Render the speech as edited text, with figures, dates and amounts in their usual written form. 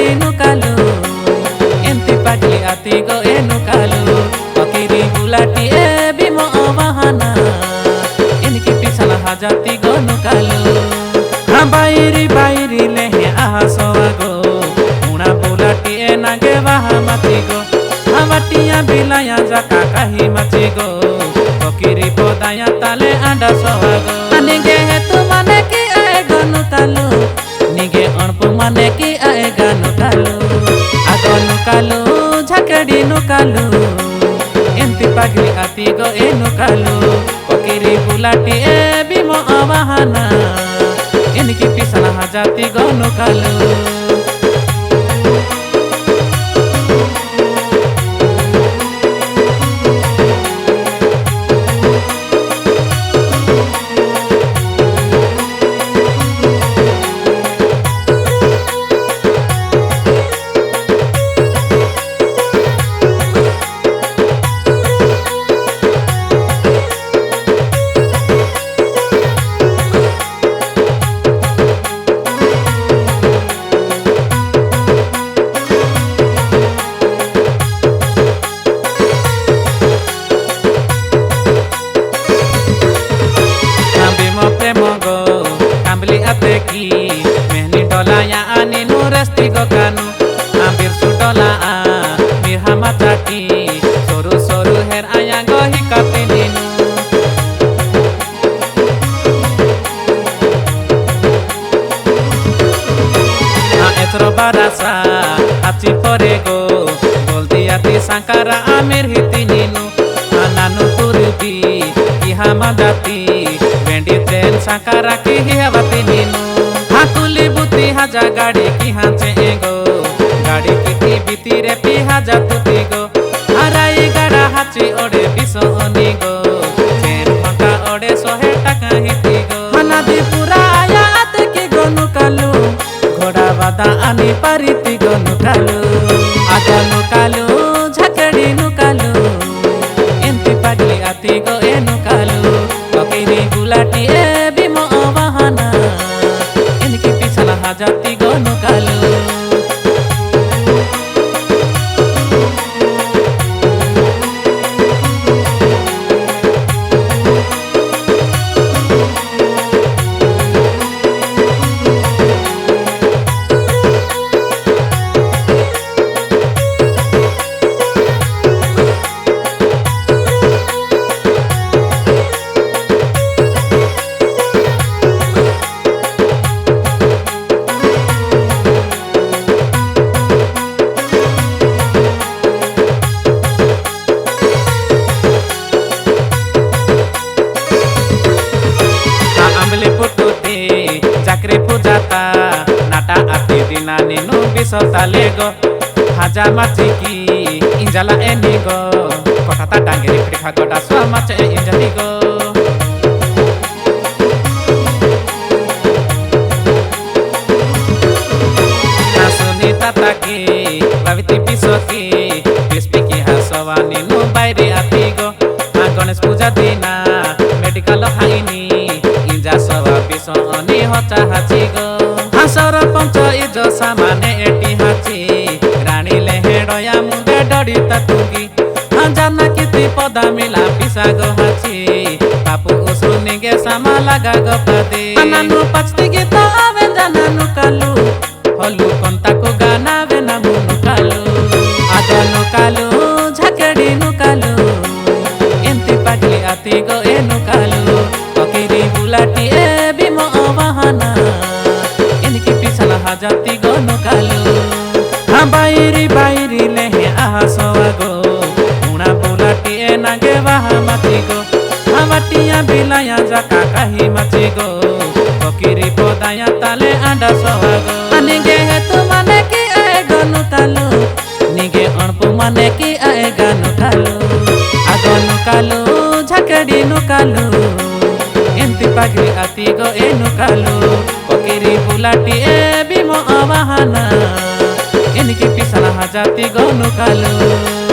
झकड़ी नुकालू एंती पागली आती गो ए नुकालू पकीरी बुलाटी ए बिमो बहाना इनकी पिछला हाजाती गो नुकालू हाँ बायरी बायरी लेहे आहा सोवा गो उना बुलाटी ए नागे वहा मती गो हाँ बटिया बिलाया जाका कही मची गो पकीरी पोदाया ताले आंडा सोवा गो निगे है तू माने की आएगा नुकालू निगे अणपु माने की आएगा नुकालू आगो नुकालू झकड़ी नुकालू एंती पागली आती गो ए नुकालू पकीरी बुलाटी ए बिमो बहाना इनकी पिछला हाजाती गो नुकालू की मेहनी डोला या आनी नूरस्ती गो कानू आंबिर सु डोला आ मिहा माताकी सोरू सोरू हेर आया गो ही काती नीनू हाँ एतरो बारासा आची परे गो बोल दिया ती सांकारा आमिर हिती नीनू हाँ नानू तुरुबी की हामा जाती वेंडी तेन सांकारा की ही हवाती नीनू हाँ कुली बुती हाजा गाड़ी की हाचे एगो गाड़ी की बीती रे पी हाजा तुती गो हराई गाड़ा हाची ओडे बिसो ओनी गो चेन घंटा ओडे सोहे टाका हिती गो हनादी पूरा आया आते की गो नुकालू घोड़ा वादा आनी पारीती गो नुकालू आगा नुकालू झकड़ी नुकालू एंती पागली आती गो ए नुकालू पकीरी गुलाटी ए बिमो बहाना इनकी पिछला हाजाती गो नुकालू जाकरी पूजाता नाटा आती दिना नीनू बिसोता लेगो हाजा माची की इंजला एनी गो कोटाता डांगेरी प्रिखा गोटा स्वा माचे इंजली गो सुनी ताता की भविती बिसो की बिस्पी की हासवा नीनू बायरी आती गो गणेश पूजा दिना मेडिकल हाइनी इंजा सवा बिसो अनी होचा हाची गो हासर पंच इजो सामाने एटी हाची रानी लेहेडया मुंडे डड़ी ततुगी जाना किती पदा मिला पिसा गो हाची बापू उसुनी गे सामा लगा गो पदी नानू पचती गीत आवे जाना नुकालू हलू कंता को गाना वे नमू नुकालू आगा नुकालू झकड़ी नुकालू एंती पागली आती गो ए नुकालू पकीरी बुलाटी ए बिमो बहाना इनकी पिछला हाजाती गो नुकालू हाँ बायरी बायरी लेहे आहा सोवा गो उना बुलाटी ए नागे वहा मती गो हाँ बटिया बिलाया जाका कही मची गो पकीरी पोदाया ताले आंडा सोवा गो निगे है तू माने की आएगा नुकालू निगे अणपु माने की आएगा नुकालू आगो नुकालू झकड़ी नुकालू एंती पागली आती गो ए नुकालू पकीरी बुलाटी ए बिमो बहाना इनकी पिछला हाजाती गो नुकालू।